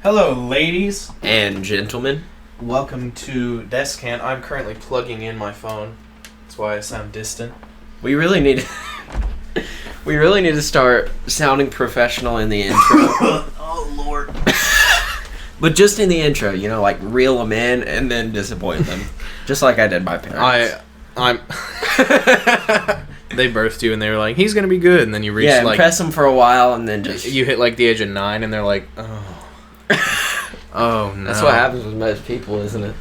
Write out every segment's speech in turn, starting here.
Hello, ladies and gentlemen. Welcome to Descant. I'm currently plugging in my phone. That's why I sound distant. We really need to start sounding professional in the intro. Oh, Lord. But just in the intro, like reel them in and then disappoint them. Just like I did my parents. I'm... They birthed you and they were like, he's going to be good. And then you reach impress them for a while and then just... You hit the age of 9 and they're like, oh. Oh, no. That's what happens with most people, isn't it?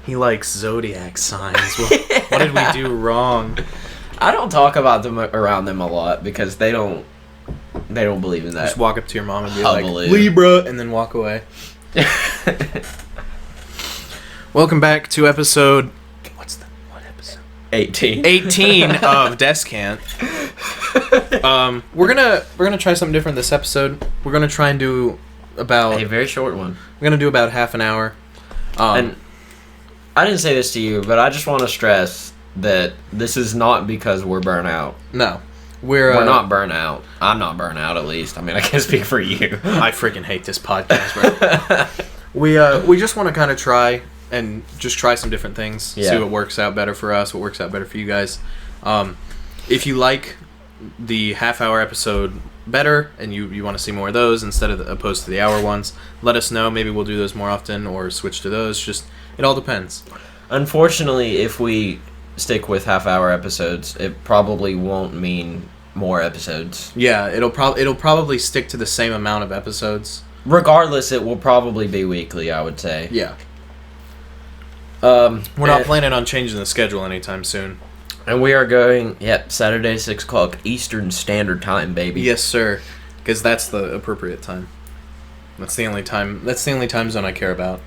He likes zodiac signs. What did we do wrong? I don't talk about them around them a lot because they don't believe in that. Just walk up to your mom and be like, Libra, and then walk away. Welcome back to episode... What episode? 18. 18 of Descant. We're gonna try something different this episode. We're gonna try and do about... A very short one. We're gonna do about half an hour. And I didn't say this to you, but I just want to stress that this is not because we're burnt out. No. We're not burnt out. I'm not burnt out, at least. I mean, I can't speak for you. I freaking hate this podcast, bro. We just want to kind of try some different things. See what works out better for us, what works out better for you guys. If you like the half-hour episode better and you want to see more of those instead of opposed to the hour ones, let us know. Maybe we'll do those more often or switch to those. Just it all depends. Unfortunately, if we stick with half-hour episodes, it probably won't mean more episodes. Yeah, it'll probably stick to the same amount of episodes. Regardless, it will probably be weekly, I would say. Yeah. We're not planning on changing the schedule anytime soon. And we are going, Saturday, 6 o'clock Eastern Standard Time, baby. Yes, sir. Because that's the appropriate time. That's the only time zone I care about.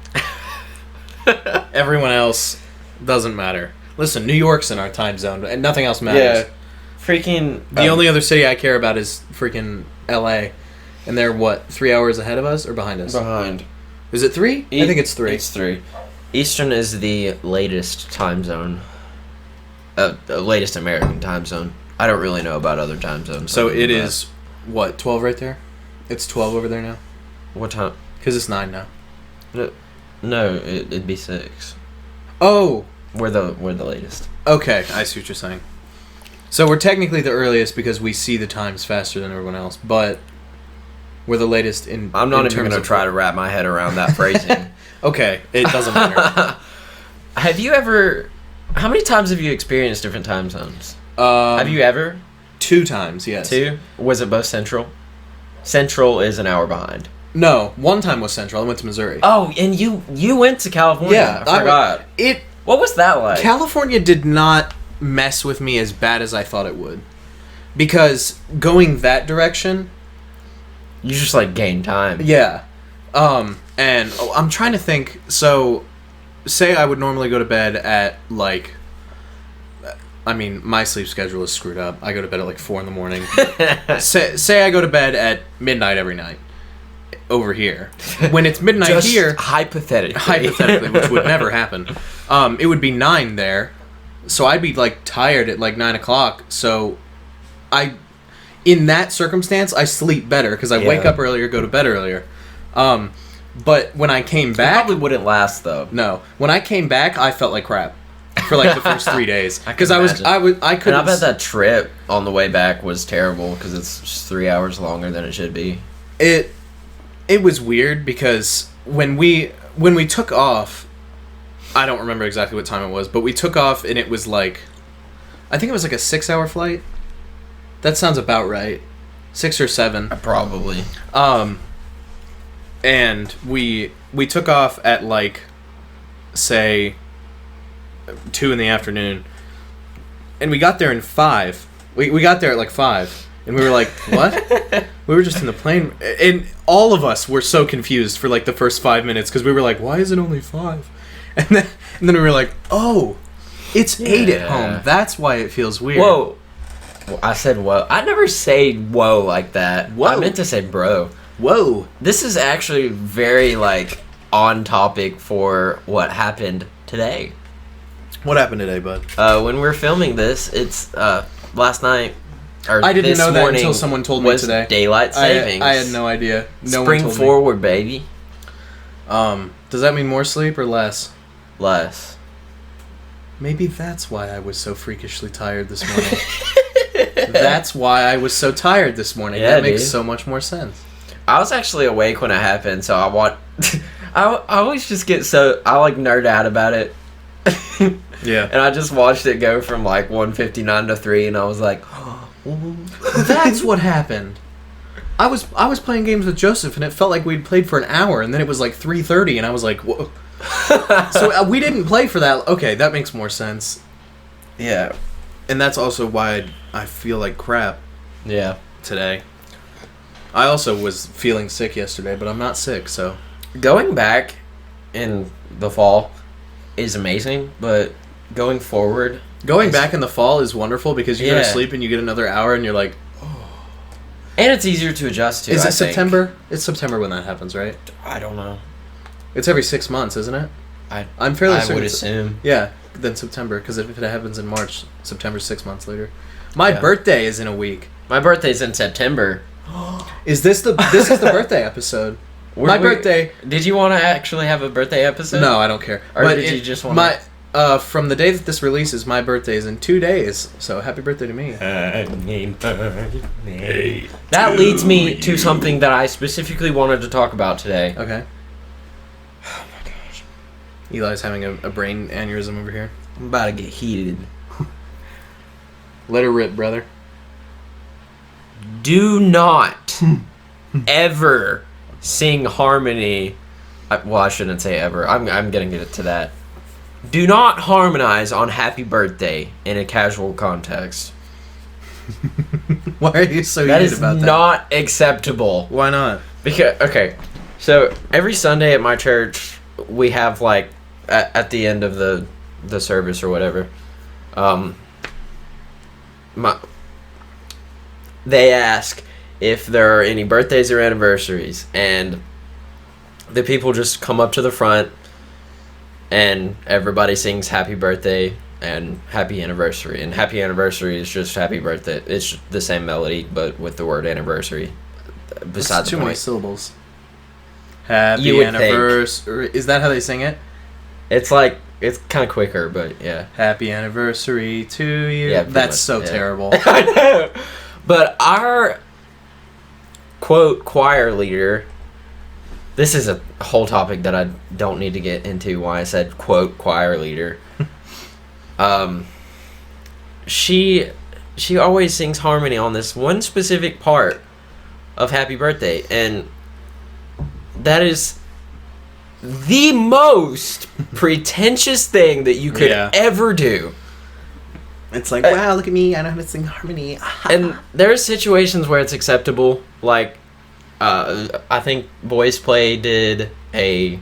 Everyone else doesn't matter. Listen, New York's in our time zone, and nothing else matters. Yeah. Freaking... The only other city I care about is freaking L.A. And they're, 3 hours ahead of us or behind us? Behind. Is it 3? I think it's 3. It's 3. Eastern is the latest time zone. Latest American time zone. I don't really know about other time zones. So it is, 12 right there? It's 12 over there now? What time? Because it's 9 now. No, it'd be 6. Oh! We're the latest. Okay, I see what you're saying. So we're technically the earliest because we see the times faster than everyone else, but we're the latest in... I'm not even going to try to wrap my head around that phrasing. Okay, it doesn't matter. Have you ever... How many times have you experienced different time zones? Have you ever? 2 times, yes. 2? Was it both Central? Central is an hour behind. No, 1 time was Central. I went to Missouri. Oh, and you went to California. Yeah. I forgot. What was that like? California did not mess with me as bad as I thought it would. Because going that direction... You just, gained time. Yeah. And I'm trying to think... So... Say I would normally go to bed at, my sleep schedule is screwed up. I go to bed at, 4 in the morning. say I go to bed at midnight every night over here. When it's midnight just here... Hypothetically, which would never happen. It would be 9 there. So I'd be, tired at, 9 o'clock. So in that circumstance, I sleep better because I wake up earlier, go to bed earlier. But when I came back... It probably wouldn't last, though. No. When I came back, I felt like crap for, the first 3 days. Because I couldn't... And I bet that trip on the way back was terrible because it's just 3 hours longer than it should be. It was weird because when we took off... I don't remember exactly what time it was, but we took off and it was I think it was a 6-hour flight. That sounds about right. 6 or 7. Probably. And we took off at say 2 in the afternoon, and we got there in 5. We got there at 5, and we were like, "What?" We were just in the plane, and all of us were so confused for the first 5 minutes because we were like, "Why is it only 5?" And then we were like, "Oh, it's 8 at home. That's why it feels weird." Whoa! Well, I said whoa. I never say whoa like that. Whoa. I meant to say bro. Whoa. This is actually very, on topic for what happened today. What happened today, bud? When we're filming this, it's, last night, or I didn't know that morning until someone told me today. Daylight savings. I had no idea. No Spring one told forward, baby. Does that mean more sleep or less? Less. Maybe that's why I was so freakishly tired this morning. That's why I was so tired this morning. Yeah, that makes dude. so much more sense. I was actually awake when it happened, so I always just get so... I, like, nerd out about it. Yeah. And I just watched it go from, like, 1:59 to 3, and I was like... That's what happened. I was playing games with Joseph, and it felt like we'd played for an hour, and then it was like 3:30, and I was like, whoa. So we didn't play for that. Okay, that makes more sense. Yeah. And that's also why I feel like crap Yeah. today. I also was feeling sick yesterday, but I'm not sick, so... Going back in the fall is amazing, but going forward... Going back in the fall is wonderful because you go to Yeah. sleep and you get another hour and you're like... And it's easier to adjust to, Is I it think. September? It's September when that happens, right? I don't know. It's every 6 months, isn't it? I'm fairly I certain. would it's- assume. Yeah, then September, because if it happens in March, September's 6 months later. My Yeah. birthday is in a week. My birthday's in September. This is the birthday episode? My birthday... Did you want to actually have a birthday episode? No, I don't care. Or did you just want to... From the day that this releases, my birthday is in 2 days, so happy birthday to me. That leads me to something that I specifically wanted to talk about today. Okay. Oh my gosh. Eli's having a brain aneurysm over here. I'm about to get heated. Let her rip, brother. Do not ever sing harmony. Well, I shouldn't say ever. I'm going to get to that. Do not harmonize on Happy Birthday in a casual context. Why are you so That heated is about that? not acceptable. Why not? Because, okay, so every Sunday at my church, we have, like, at the end of the service or whatever, they ask if there are any birthdays or anniversaries, and the people just come up to the front, and everybody sings happy birthday and happy anniversary. And happy anniversary is just happy birthday. It's the same melody, but with the word anniversary. Besides too the many point. syllables. Happy You would anniversary. Is that how they sing it? It's like, it's kind of quicker, but yeah. Happy anniversary to you. Yeah, pretty That's much, so yeah. terrible. I know. But our, quote, choir leader, this is a whole topic that I don't need to get into why I said, quote, choir leader. She always sings harmony on this one specific part of Happy Birthday, and that is the most pretentious thing that you could Yeah. ever do. It's like, wow, look at me. I know how to sing harmony. And there are situations where it's acceptable, like I think Boys Play did a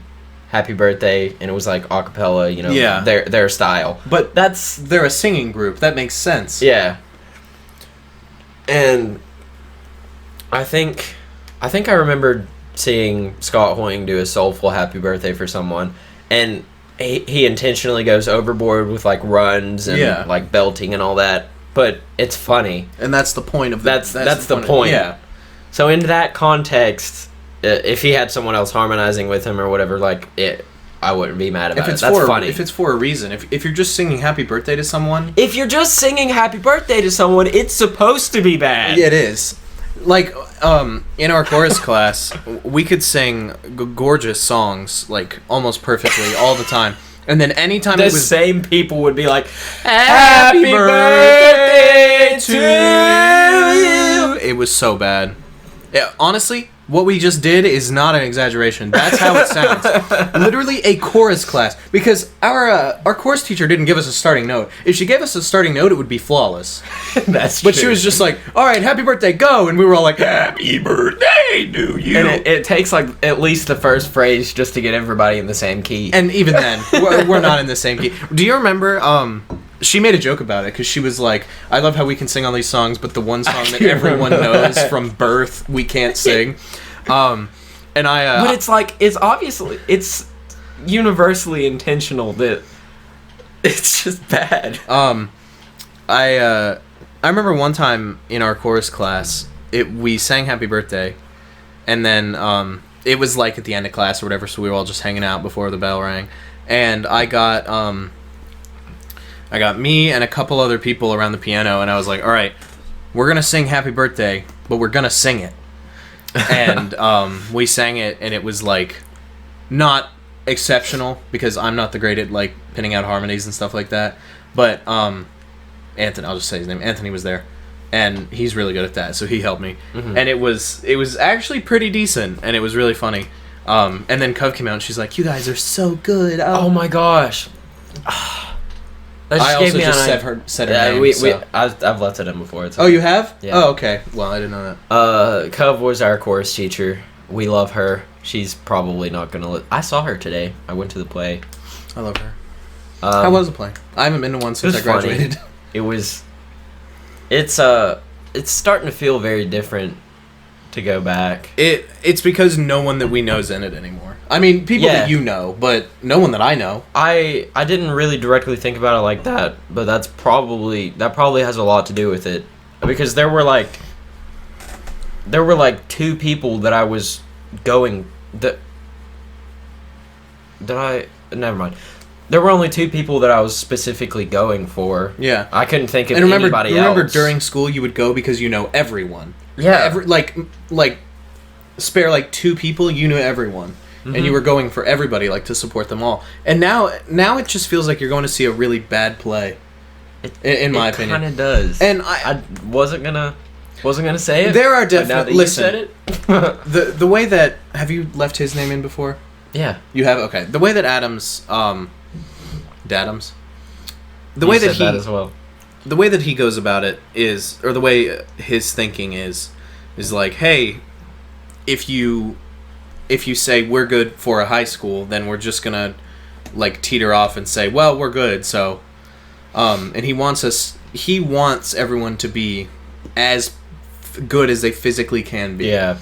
Happy Birthday, and it was like a cappella, you know, Yeah. their style. But That's they're a singing group. That makes sense. yeah. And I think I remembered seeing Scott Hoying do a soulful Happy Birthday for someone, and he intentionally goes overboard with like runs and Yeah. like belting and all that, but it's funny. And that's the point of the, That's the point. Yeah. So in that context, if he had someone else harmonizing with him or whatever, like I wouldn't be mad about If it's it. That's for funny. if it's for a reason, if you're just singing happy birthday to someone, If you're just singing Happy Birthday to someone, it's supposed to be bad. yeah, it is. Like in our chorus class, we could sing gorgeous songs like almost perfectly all the time. And then anytime The it was same people would be like, Happy Happy birthday birthday to you. It was so bad. Yeah, honestly, what we just did is not an exaggeration. That's how it sounds. Literally a chorus class. Because our chorus teacher didn't give us a starting note. If she gave us a starting note, it would be flawless. That's But true. she was just like, all right, happy birthday, go. And we were all like, happy birthday to you. And it takes like at least the first phrase just to get everybody in the same key. And even then, we're not in the same key. Do you remember, she made a joke about it, because she was like, I love how we can sing all these songs, but the one song that everyone knows from birth, we can't sing. And I... But it's like, it's obviously, it's universally intentional that it's just bad. I remember one time in our chorus class, we sang Happy Birthday, and then it was like at the end of class or whatever, so we were all just hanging out before the bell rang, and I got me and a couple other people around the piano, and I was like, all right, we're gonna sing Happy Birthday, but we're gonna sing it. And we sang it, and it was like not exceptional because I'm not the great at like pinning out harmonies and stuff like that. But Anthony, I'll just say his name. Anthony was there, and he's really good at that, so he helped me. Mm-hmm. And it was actually pretty decent, and it was really funny. And then Cove came out, and she's like, "You guys are so good." Oh my gosh. I also just said her name. So. I've left it in before. Oh, you have? Yeah. Oh, okay. Well, I didn't know that. Cove was our chorus teacher. We love her. She's probably not gonna. I saw her today. I went to the play. I love her. How was the play? I haven't been to one since I graduated. Funny. It was. It's starting to feel very different to go back. It's because no one that we know is in it anymore. I mean, people that you know, but no one that I know. I didn't really directly think about it like that, but that probably has a lot to do with it, because there were like 2 people that I was going never mind. There were only 2 people that I was specifically going for. Yeah. I couldn't think of anybody else. Remember during school you would go because you know everyone. Yeah. Like spare like 2 people, you knew everyone. Mm-hmm. And you were going for everybody, like, to support them all. And now it just feels like you're going to see a really bad play. In my opinion. It kind of does. And I wasn't gonna say it. There are definitely... Listen. You said it. the way that... Have you left his name in before? Yeah. You have? Okay. The way that Adams... Dadams? The you way said that he... that as well. The way that he goes about it is... Or the way his thinking is like, hey, if you say we're good for a high school, then we're just gonna like teeter off and say, well, we're good, so and he wants everyone to be as good as they physically can be. Yeah.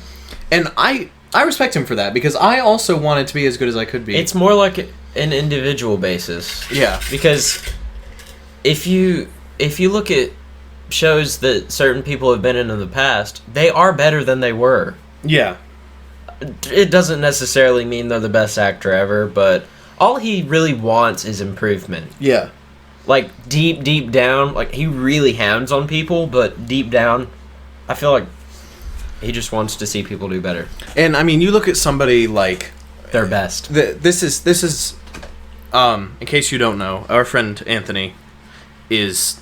And I respect him for that, because I also wanted to be as good as I could be. It's more like an individual basis. Yeah. Because if you look at shows that certain people have been in the past, they are better than they were. Yeah. It doesn't necessarily mean they're the best actor ever, but all he really wants is improvement. Yeah. Like, deep down, like, he really hounds on people, but deep down, I feel like he just wants to see people do better. And, I mean, you look at somebody like... Their best. This is in case you don't know, our friend Anthony is,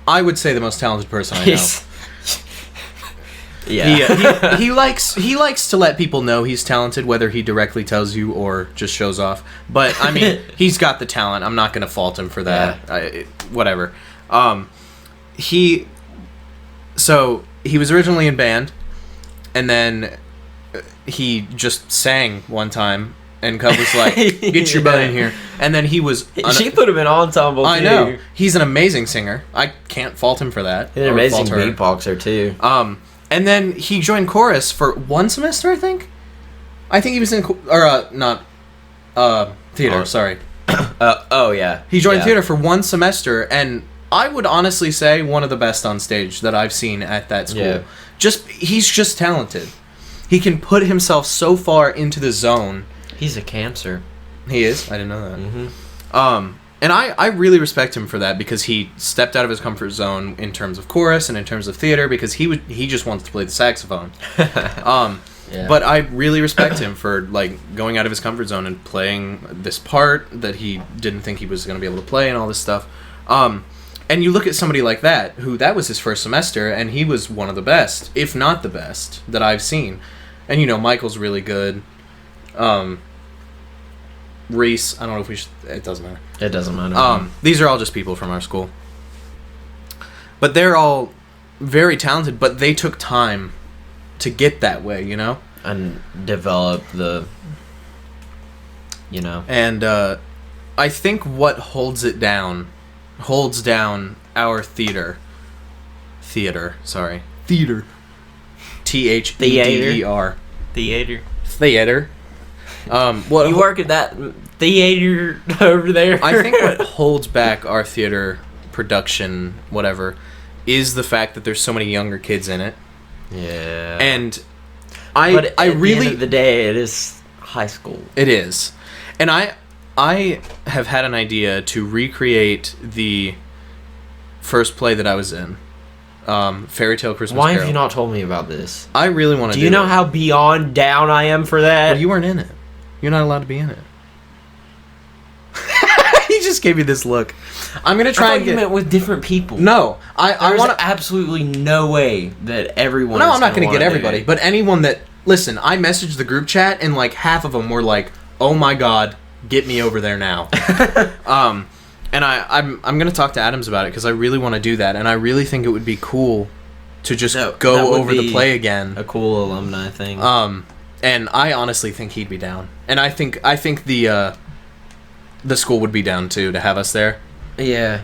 I would say, the most talented person I know. Yeah. He likes to let people know he's talented, whether he directly tells you or just shows off. But I mean, he's got the talent. I'm not going to fault him for that. Yeah. Whatever. He was originally in band, and then he just sang one time, and Cub was like, "Get your butt in here." And then he was. She put him in ensemble. I know. He's an amazing singer. I can't fault him for that. He's an amazing beatboxer too. And then he joined chorus for 1 semester, I think. I think he was in theater. Sorry. Oh yeah. He joined theater for 1 semester, and I would honestly say one of the best on stage that I've seen at that school. Yeah. He's just talented. He can put himself so far into the zone. He's a Cancer. He is. I didn't know that. Mm-hmm. And I really respect him for that, because he stepped out of his comfort zone in terms of chorus and in terms of theater, because he just wants to play the saxophone. Yeah. But I really respect him for like going out of his comfort zone and playing this part that he didn't think he was going to be able to play and all this stuff. And you look at somebody like that was his first semester, and he was one of the best, if not the best, that I've seen. And Michael's really good. Reese, I don't know if we should... It doesn't matter. It doesn't matter. These are all just people from our school. But they're all very talented, but they took time to get that way, And develop the... And I think what holds down our theater. Theater. Theater. Theater. Theater. What you work at that theater over there? I think what holds back our theater production, whatever, is the fact that there's so many younger kids in it. Yeah. And But I at really the end of the day, it is high school. It is. And I have had an idea to recreate the first play that I was in. Fairy Tale Christmas Why Carol. have you not told me about this? I really want to Do you know it. how beyond down I am for that? Well, you weren't in it. You're not allowed to be in it. He just gave me this look. I'm gonna try I thought and get. you meant with different people. No, I There's want to. absolutely no way that everyone. No, is I'm not gonna wanna get do everybody, it. but anyone that listen. I messaged the group chat and like half of them were like, "Oh my god, get me over there now." And I'm gonna talk to Adams about it because I really want to do that, and I really think it would be cool to just That go would over the be play again. a cool alumni thing. And I honestly think he'd be down, and I think the school would be down too to have us there. Yeah.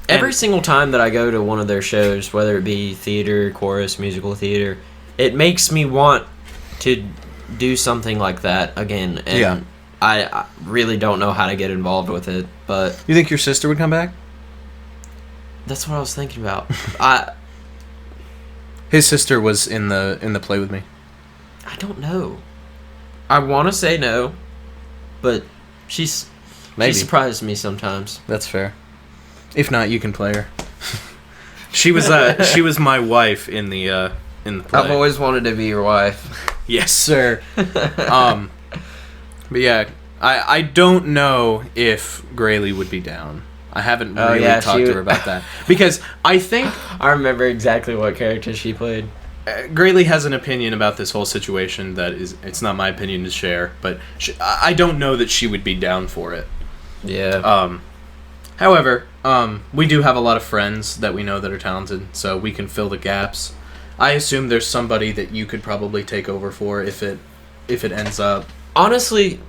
Every single time that I go to one of their shows, whether it be theater, chorus, musical theater, it makes me want to do something like that again. And Yeah. I really don't know how to get involved with it, but You think your sister would come back? that's what I was thinking about. His sister was in the play with me. I don't know. I want to say no, but she Maybe. surprises me sometimes. That's fair. If not, you can play her. She was my wife in the play. I've always wanted to be your wife. Yes, sir. But yeah, I don't know if Graylee would be down. I haven't really talked to her about that because I think I remember exactly what character she played. Graylee has an opinion about this whole situation that it's not my opinion to share, but I don't know that she would be down for it. Yeah. However, we do have a lot of friends that we know that are talented, so we can fill the gaps. I assume there's somebody that you could probably take over for if it ends up. Honestly,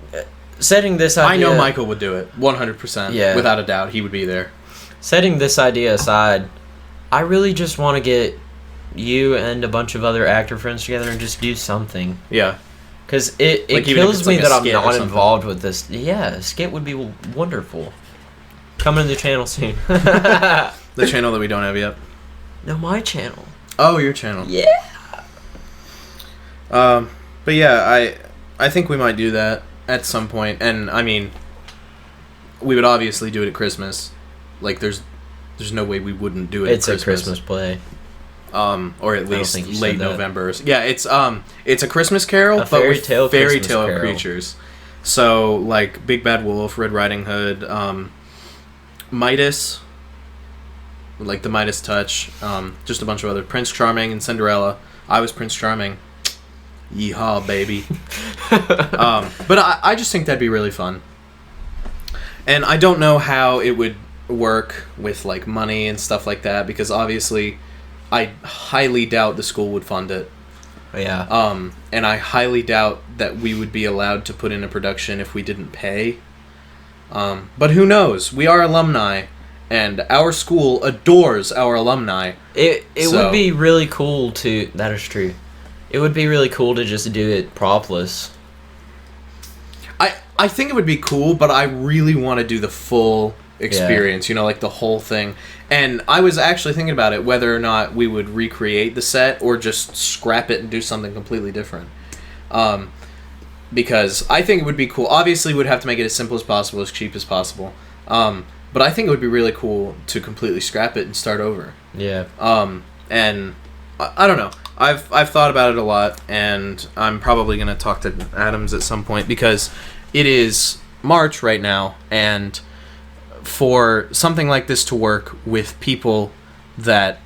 setting this idea... I know Michael would do it, 100%. Yeah. Without a doubt, he would be there. Setting this idea aside, I really just want to get you and a bunch of other actor friends together and just do something. Yeah. Because it Like, even if kills it's me like a that I'm skit or not something. involved with this. Yeah, a skit would be wonderful. Coming to the channel soon. The channel that we don't have yet. No, my channel. Oh, your channel. Yeah. But yeah, I think we might do that at some point, and I mean, we would obviously do it at Christmas. Like, there's no way we wouldn't do it. It's at a Christmas play. Or at least think you said late that. November. Yeah, it's a Christmas Carol, A but fairy with tale fairy Christmas tale Carol. creatures. So like Big Bad Wolf, Red Riding Hood, Midas, like the Midas touch, just a bunch of other Prince Charming and Cinderella. I was Prince Charming. Yeehaw, baby. But I just think that'd be really fun. And I don't know how it would work with like money and stuff like that, because obviously I highly doubt the school would fund it. Yeah. And I highly doubt that we would be allowed to put in a production if we didn't pay. But who knows? We are alumni, and our school adores our alumni. It So- would be really cool to... That is true. It would be really cool to just do it propless. I think it would be cool, but I really want to do the full experience, you know, like the whole thing. And I was actually thinking about it, whether or not we would recreate the set or just scrap it and do something completely different. Because I think it would be cool. Obviously, we'd have to make it as simple as possible, as cheap as possible. But I think it would be really cool to completely scrap it and start over. Yeah. And I don't know. I've thought about it a lot, and I'm probably going to talk to Adams at some point, because it is March right now, and for something like this to work with people that...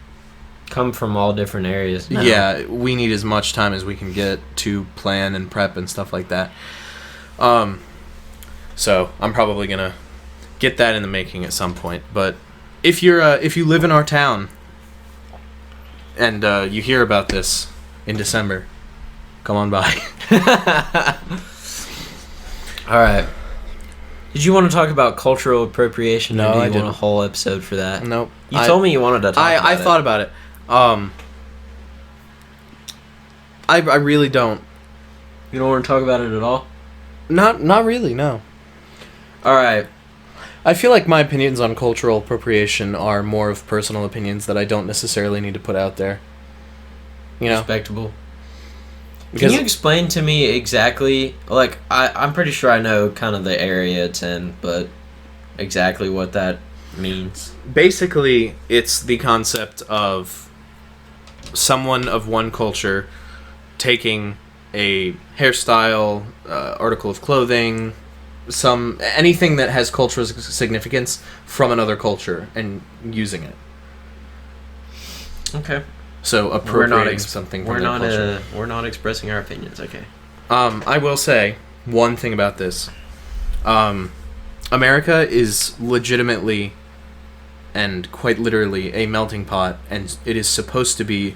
Come from all different areas. No. Yeah, we need as much time as we can get to plan and prep and stuff like that. So I'm probably going to get that in the making at some point. But if you live in our town and you hear about this in December, come on by. All right. Did you want to talk about cultural appropriation? No, or do you I want didn't. a whole episode for that? Nope. You told me you wanted to talk about I it. thought about it. I really don't. You don't want to talk about it at all? Not really, no. All right. I feel like my opinions on cultural appropriation are more of personal opinions that I don't necessarily need to put out there. You know? Respectable. Can you explain to me exactly, like, I'm pretty sure I know kind of the area it's in, but exactly what that means? Basically, it's the concept of someone of one culture taking a hairstyle, article of clothing, anything that has cultural significance from another culture and using it. Okay. So appropriating something from their culture. We're not expressing our opinions, okay. I will say one thing about this. America is legitimately and quite literally a melting pot, and it is supposed to be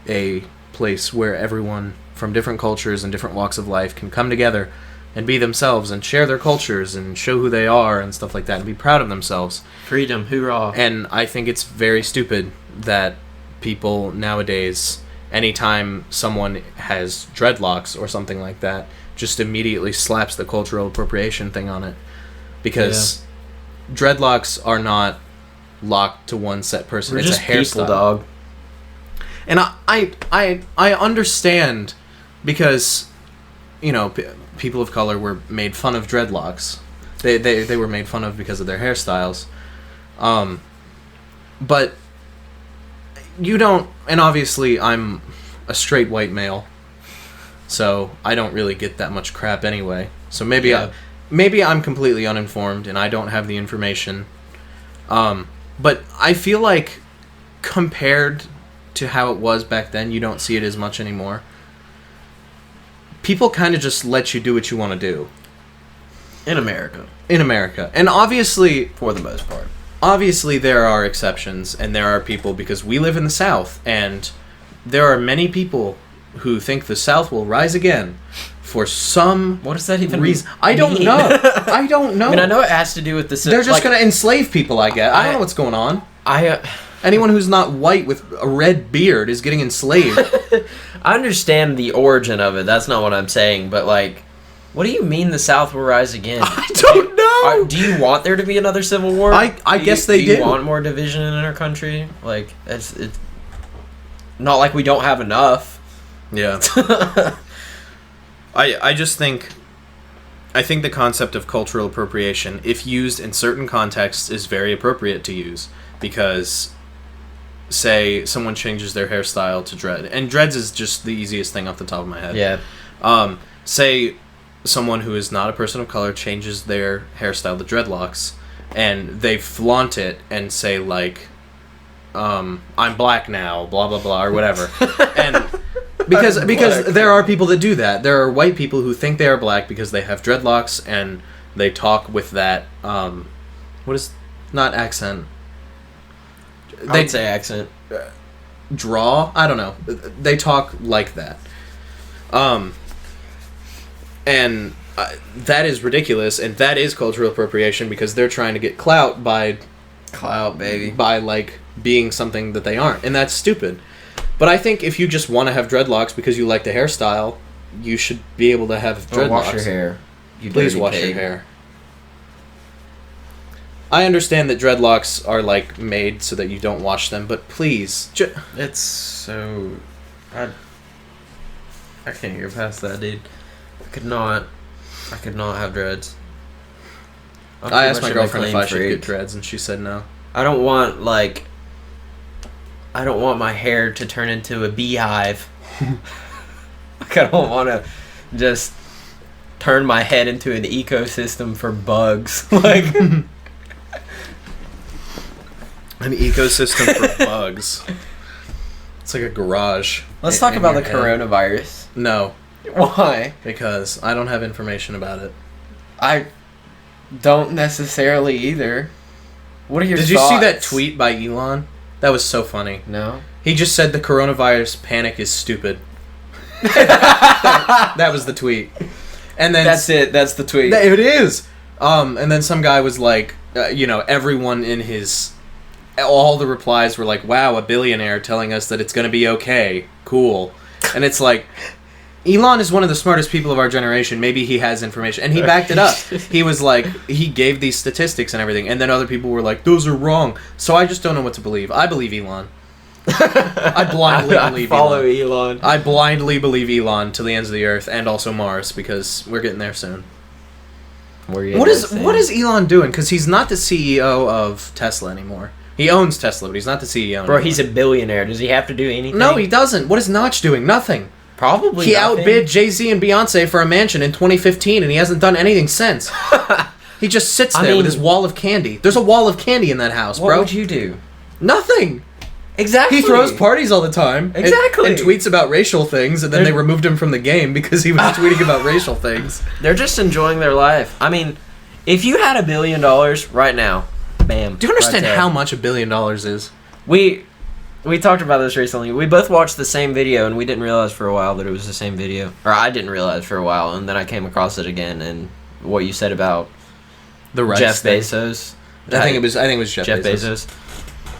a place where everyone from different cultures and different walks of life can come together and be themselves and share their cultures and show who they are and stuff like that and be proud of themselves. Freedom, hoorah. And I think it's very stupid that people nowadays, anytime someone has dreadlocks or something like that, just immediately slaps the cultural appropriation thing on it. Because dreadlocks are not locked to one set person. We're it's just a hairstyle. people, dog. And I understand, because, you know, people of color were made fun of dreadlocks. They were made fun of because of their hairstyles. But you don't, and obviously I'm a straight white male, so I don't really get that much crap anyway. So maybe I'm completely uninformed and I don't have the information. But I feel like compared to how it was back then, you don't see it as much anymore. People kind of just let you do what you want to do. In America. And obviously, for the most part. Obviously, there are exceptions, and there are people, because we live in the South, and there are many people who think the South will rise again for some what does that even reason. I don't know. I don't know. I mean, I know it has to do with the... They're just going to enslave people, I guess. I don't know what's going on. Anyone who's not white with a red beard is getting enslaved. I understand the origin of it. That's not what I'm saying, but, like, what do you mean the South will rise again? I don't know. Do you want there to be another civil war? I guess they do. Do you want more division in our country? Like, it's not like we don't have enough. Yeah. I just think... I think the concept of cultural appropriation, if used in certain contexts, is very appropriate to use. Because, say, someone changes their hairstyle to dread. And dreads is just the easiest thing off the top of my head. Yeah. Say someone who is not a person of color changes their hairstyle to dreadlocks, and they flaunt it and say, like, I'm black now, blah, blah, blah, or whatever. And because there are people that do that. There are white people who think they are black because they have dreadlocks, and they talk with that, what is, not accent. They'd say accent. Draw? I don't know. They talk like that. And that is ridiculous, and that is cultural appropriation, because they're trying to get clout by... Clout, baby. By, like, being something that they aren't. And that's stupid. But I think if you just want to have dreadlocks because you like the hairstyle, you should be able to have dreadlocks. Wash your hair. Please wash your hair. I understand that dreadlocks are, like, made so that you don't wash them, but please... It's so... I can't get past that, dude. I could not have dreads. I asked my girlfriend if I should get dreads, and she said no. I don't want my hair to turn into a beehive. Like, I don't want to just turn my head into an ecosystem for bugs. Like... An ecosystem for bugs. It's like a garage. Let's talk about the coronavirus. No. Why? Because I don't have information about it. I don't necessarily either. What are your thoughts? Did you see that tweet by Elon? That was so funny. No. He just said the coronavirus panic is stupid. that was the tweet. And then that's it. That's the tweet. It is. And then some guy was like, everyone in his... All the replies were like, wow, a billionaire telling us that it's going to be okay. Cool. And it's like... Elon is one of the smartest people of our generation. Maybe he has information. And he backed it up. He was like, he gave these statistics and everything. And then other people were like, those are wrong. So I just don't know what to believe. I believe Elon. I blindly believe follow Elon. Elon. I blindly believe Elon to the ends of the earth and also Mars because we're getting there soon. What is Elon doing? Because he's not the CEO of Tesla anymore. He owns Tesla, but he's not the CEO anymore. Bro, he's a billionaire. Does he have to do anything? No, he doesn't. What is Notch doing? Nothing. Probably He nothing. outbid Jay-Z and Beyonce for a mansion in 2015, and he hasn't done anything since. He just sits there with his wall of candy. There's a wall of candy in that house, bro. What would you do? Nothing. Exactly. He throws parties all the time. Exactly. And tweets about racial things, and then they removed him from the game because he was tweeting about racial things. They're just enjoying their life. I mean, if you had $1 billion right now, bam. Do you understand how much $1 billion is? We talked about this recently. We both watched the same video, and we didn't realize for a while that it was the same video. Or I didn't realize for a while, and then I came across it again, and what you said about the rice Jeff thing. Bezos. I think it was Jeff Bezos.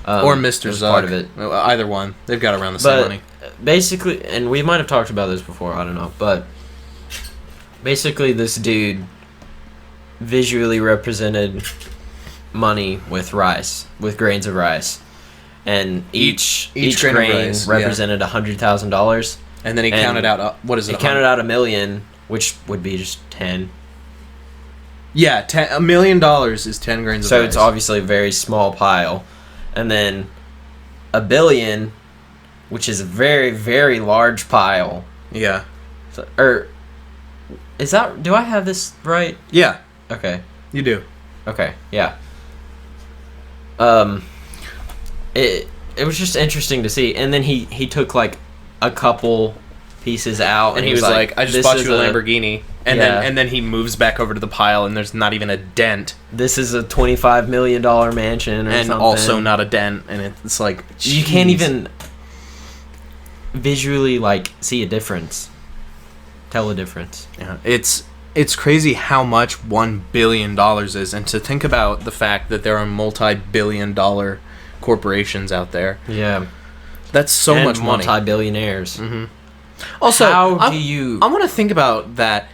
Or Mr. Zuck. Part of it. Either one. They've got around the same money. Basically, and we might have talked about this before, I don't know, but basically this dude visually represented money with rice, with grains of rice. And each grain represented $100,000. And then he counted out, what is it? He counted out 1 million, which would be just 10. Yeah, $1 million is 10 grains of rice. So it's obviously a very small pile. And then 1 billion, which is a very, very large pile. Yeah. So, do I have this right? Yeah. Okay. You do. Okay, yeah. It was just interesting to see. And then he took like a couple pieces out, and he was like, I just bought you a Lamborghini. And then he moves back over to the pile, and there's not even a dent. This is a $25 million mansion, and something. Also not a dent. And it's like, you can't even visually like see a difference, tell a difference. Yeah, it's crazy how much $1 billion is, and to think about the fact that there are multi-billion-dollar corporations out there. Yeah, that's so much money. Multi-billionaires. Mm-hmm. Also, I want to think about that.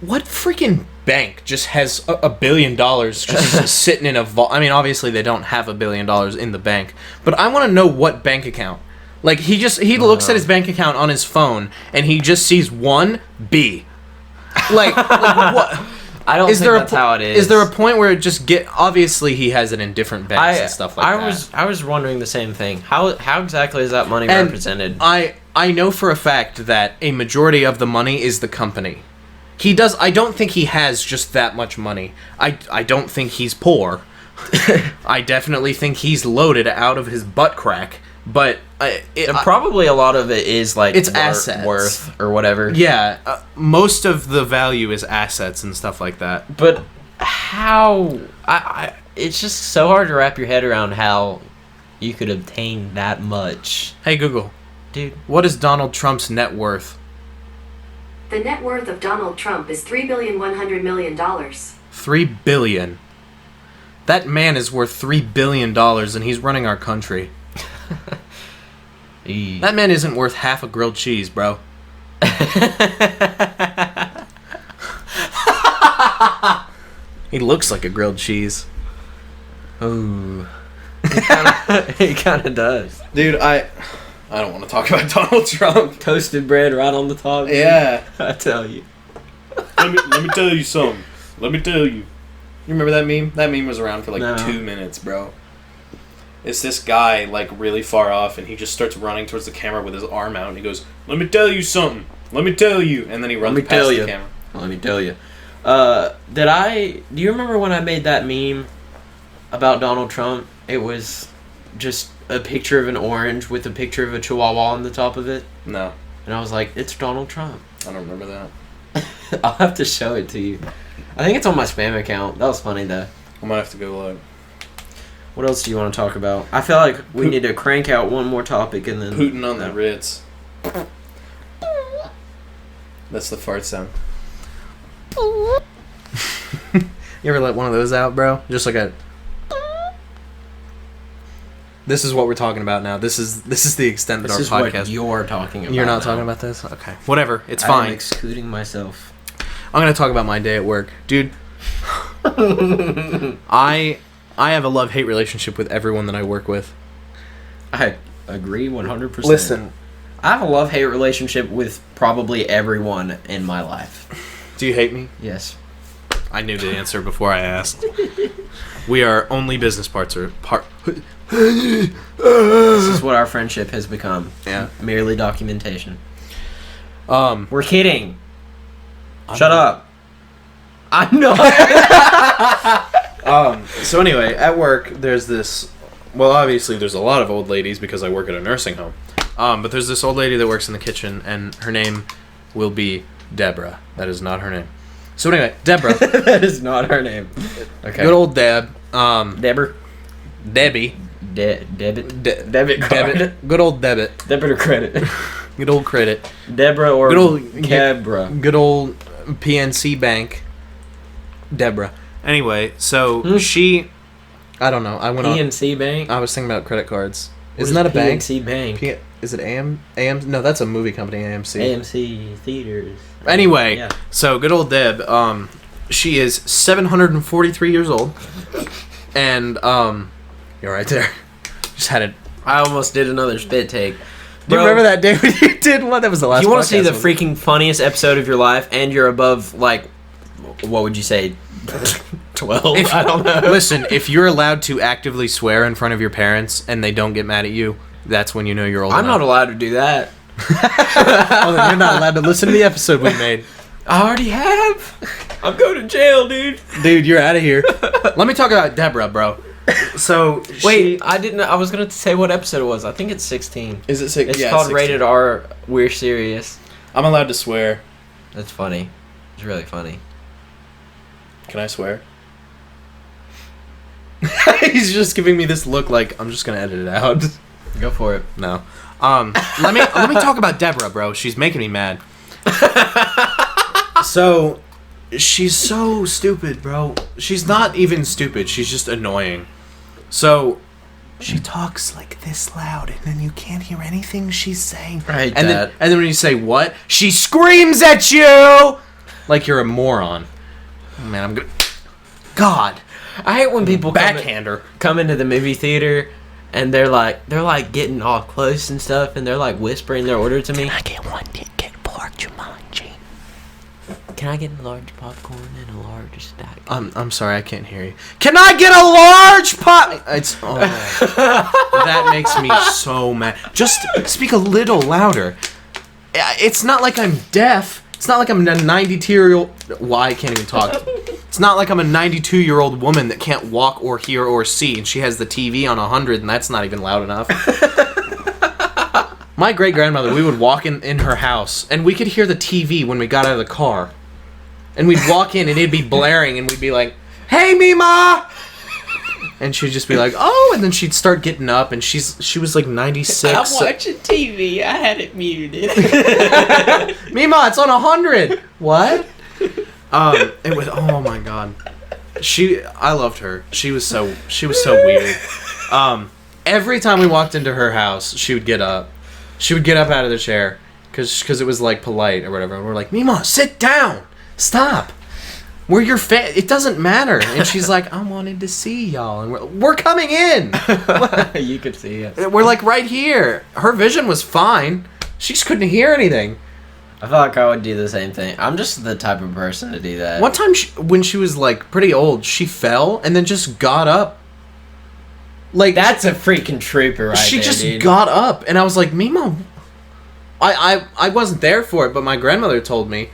What freaking bank just has $1 billion just sitting in a vault? I mean, obviously they don't have $1 billion in the bank, but I want to know what bank account. Like he looks at his bank account on his phone and he just sees 1B. Like what? I don't think that's how it is. Is there a point where it just obviously he has it in different banks and stuff like that? I was wondering the same thing. How exactly is that money represented? I know for a fact that a majority of the money is the company. I don't think he has just that much money. I don't think he's poor. I definitely think he's loaded out of his butt crack. But probably a lot of it is like it's assets, worth or whatever. Yeah, most of the value is assets and stuff like that. But how? It's just so hard to wrap your head around how you could obtain that much. Hey Google, dude, what is Donald Trump's net worth? The net worth of Donald Trump is $3,100,000,000. $3 billion. That man is worth $3 billion, and he's running our country. That man isn't worth half a grilled cheese, bro. He looks like a grilled cheese. Ooh. He kind of does. Dude, I don't want to talk about Donald Trump. Toasted bread right on the top. Yeah. I tell you. Let me tell you something. Let me tell you. You remember that meme? That meme was around for like 2 minutes, bro. It's this guy like really far off, and he just starts running towards the camera with his arm out, and he goes, "Let me tell you something. Let me tell you," and then he runs past the camera. Let me tell you. Do you remember when I made that meme about Donald Trump? It was just a picture of an orange with a picture of a chihuahua on the top of it. No. And I was like, it's Donald Trump. I don't remember that. I'll have to show it to you. I think it's on my spam account. That was funny though. I might have to go look. What else do you want to talk about? I feel like we need to crank out one more topic and then... Putin on the Ritz. That's the fart sound. You ever let one of those out, bro? Just like a... This is what we're talking about now. This is the extent that our podcast... This is what you're talking about. You're not talking about this? Okay. Whatever. It's fine. I'm excluding myself. I'm going to talk about my day at work. Dude, I have a love-hate relationship with everyone that I work with. I Agree 100%. Listen, I have a love-hate relationship with probably everyone in my life. do you hate me? Yes. I knew the answer before I asked. We are only business partners. This is what our friendship has become. Yeah. Merely documentation. Um, We're kidding. Shut up. I'm not. So anyway, at work, there's this... Well, obviously, there's a lot of old ladies because I work at a nursing home. But there's this old lady that works in the kitchen, and her name will be Deborah. That is not her name. So anyway, Deborah. That is not her name. Okay. Good old Deb. Deborah. Debbie. Debit card. Debit. Good old debit. Debit or credit. Good old credit. Deborah or Good old Cabra. Good old PNC Bank. Deborah. Anyway, so she... I don't know. I went on... PNC Bank? I was thinking about credit cards. What Isn't that a bank? PNC Bank. Is it AM? No, that's a movie company, AMC. AMC Theaters. Anyway, Yeah. so good old Deb, she is 743 years old. And, you're right there. Just had it. I almost did another spit take. Do you remember that day when you did one? That was the last If you want to see podcast, the wasn't it? freaking funniest episode of your life and you're above, like, what would you say? 12? I don't know. Listen, if you're allowed to actively swear in front of your parents and they don't get mad at you, that's when you know you're old I'm enough. not allowed to do that. Well, then you're not allowed to listen to the episode we made. I already have. I'm going to jail, dude. Dude, you're out of here. Let me talk about Deborah, bro. So, Wait, I was going to say what episode it was. I think it's 16. Is it 6? It's Yeah, called 16. Rated R, We're Serious. I'm allowed to swear. That's funny. It's really funny. Can I swear? He's just giving me this look like I'm just gonna edit it out. Go for it. No. Let me talk about Deborah, bro. She's making me mad. So, she's so stupid, bro. She's not even stupid. She's just annoying. So, she talks like this loud, and then you can't hear anything she's saying. I hate and that. then when you say what, she screams at you like you're a moron. Oh, man, I'm gonna. God. I hate when people Backhander. come into the movie theater and they're like getting all close and stuff and they're like whispering their order to me. I get one ticket for Jumanji. Can I get a large popcorn and a large stack? I'm sorry, I can't hear you. Can I get a large pop? It's that makes me so mad. Just speak a little louder. It's not like I'm deaf. It's not like I'm a 92-year-old. Why I can't even talk. It's not like I'm a 92-year-old woman that can't walk or hear or see, and she has the TV on 100, and that's not even loud enough. My great-grandmother, we would walk in her house, and we could hear the TV when we got out of the car. And we'd walk in, and it'd be blaring, and we'd be like, "Hey, Mima!" And she'd just be like, "Oh," and then she'd start getting up, and she was like 96. I'm watching TV. I had it muted. Mima, it's on 100. What? It was, oh my god. I loved her. She was so weird. Every time we walked into her house, she would get up. She would get up out of the chair because it was like polite or whatever. And we're like, "Mima, sit down. Stop. We're your it doesn't matter." And she's like, "I wanted to see y'all." And we're coming in. You could see it. We're like right here. Her vision was fine. She just couldn't hear anything. I feel like I would do the same thing. I'm just the type of person to do that. One time, when she was like pretty old, she fell and then just got up. Like That's a freaking trooper, right she there, just dude. got up, and I was like, "Mima." I wasn't there for it, but my grandmother told me,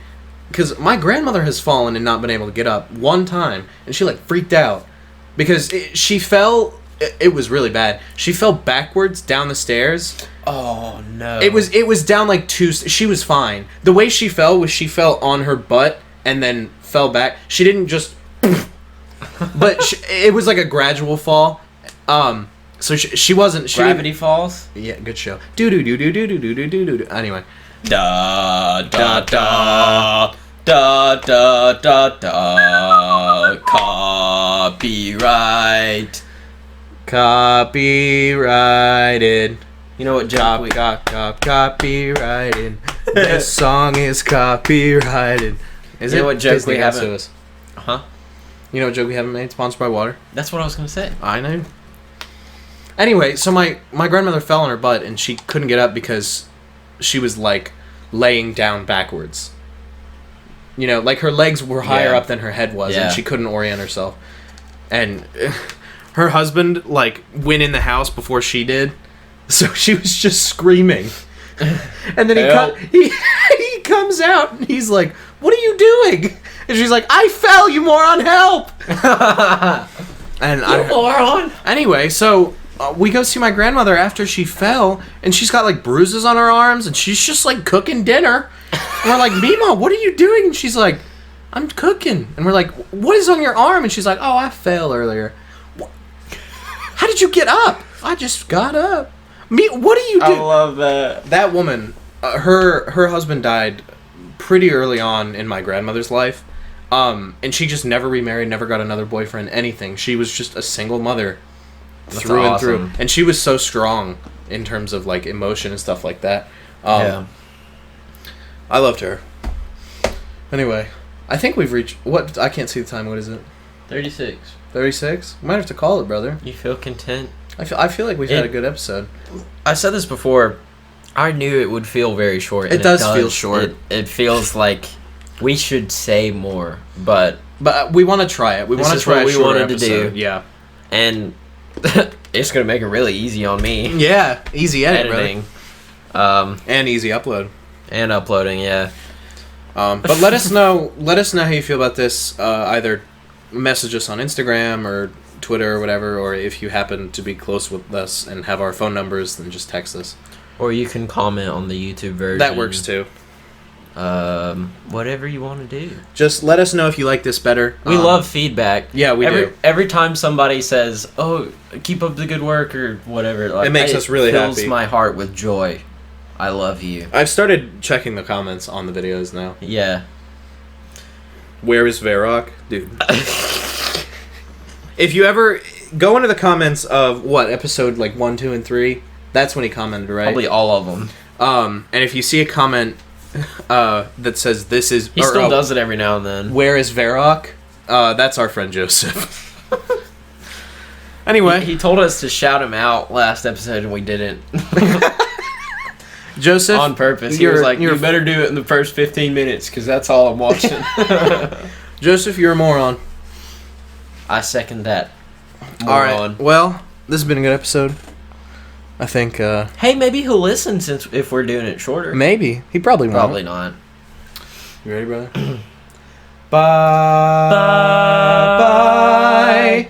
because my grandmother has fallen and not been able to get up one time, and she like freaked out because she fell. It was really bad. She fell backwards down the stairs. Oh no! It was down like two. She was fine. The way she fell was she fell on her butt and then fell back. She didn't just. But it was like a gradual fall. So she wasn't. Gravity Falls. Yeah, good show. Do do do do do do do do do. Anyway. Da da da da da da da. Copyright. Copyrighted. You know what joke we Copyrighted. This song is copyrighted. Is You it know what joke Disney we has to haven't- us? Huh? You know what joke we haven't made? Sponsored by water. That's what I was gonna say. I know. Anyway, so my grandmother fell on her butt, and she couldn't get up because she was, like, laying down backwards. You know, like, her legs were higher up than her head was, and she couldn't orient herself. And her husband, like, went in the house before she did, so she was just screaming. And then he comes out, and he's like, "What are you doing?" And she's like, "I fell, you moron, help!" And You moron! Anyway, so we go see my grandmother after she fell, and she's got, like, bruises on her arms, and she's just, like, cooking dinner. And we're like, "Mima, what are you doing?" And she's like, "I'm cooking." And we're like, "What is on your arm?" And she's like, "Oh, I fell earlier." How did you get up? I just got up. What do you do? I love that. That woman, her husband died pretty early on in my grandmother's life. And she just never remarried, never got another boyfriend, anything. She was just a single mother through and through. And she was so strong in terms of, like, emotion and stuff like that. I loved her. Anyway, I think we've reached... What? I can't see the time. What is it? 36. 36? We might have to call it, brother. You feel content? I feel like we've had a good episode. I said this before. I knew it would feel very short. It does feel short. It feels like we should say more, but we want to try it. We want to try what we wanted episode. to do. Yeah. And it's going to make it really easy on me. Yeah, easy editing. And easy upload. And uploading, yeah. But let us know how you feel about this. Either message us on Instagram or Twitter or whatever, or if you happen to be close with us and have our phone numbers, then just text us. Or you can comment on the YouTube version. That works too. Whatever you want to do. Just let us know if you like this better. We love feedback. Yeah, we do. Every time somebody says, "Oh, keep up the good work" or whatever, like, it makes us really happy. It fills my heart with joy. I love you. I've started checking the comments on the videos now. Yeah. Where is Varrock? Dude. If you ever go into the comments of episode like 1, 2, and 3, that's when he commented, right? Probably all of them. And if you see a comment that says this is, he still does it every now and then. Where is Varrock? That's our friend Joseph. Anyway, he told us to shout him out last episode, and we didn't. Joseph, on purpose. He was like, "You better do it in the first 15 minutes, because that's all I'm watching." Joseph, you're a moron. I second that. All right. Well, this has been a good episode. I think. Hey, maybe he'll listen if we're doing it shorter. Maybe he probably won't. Probably not. You ready, brother? Bye. Bye.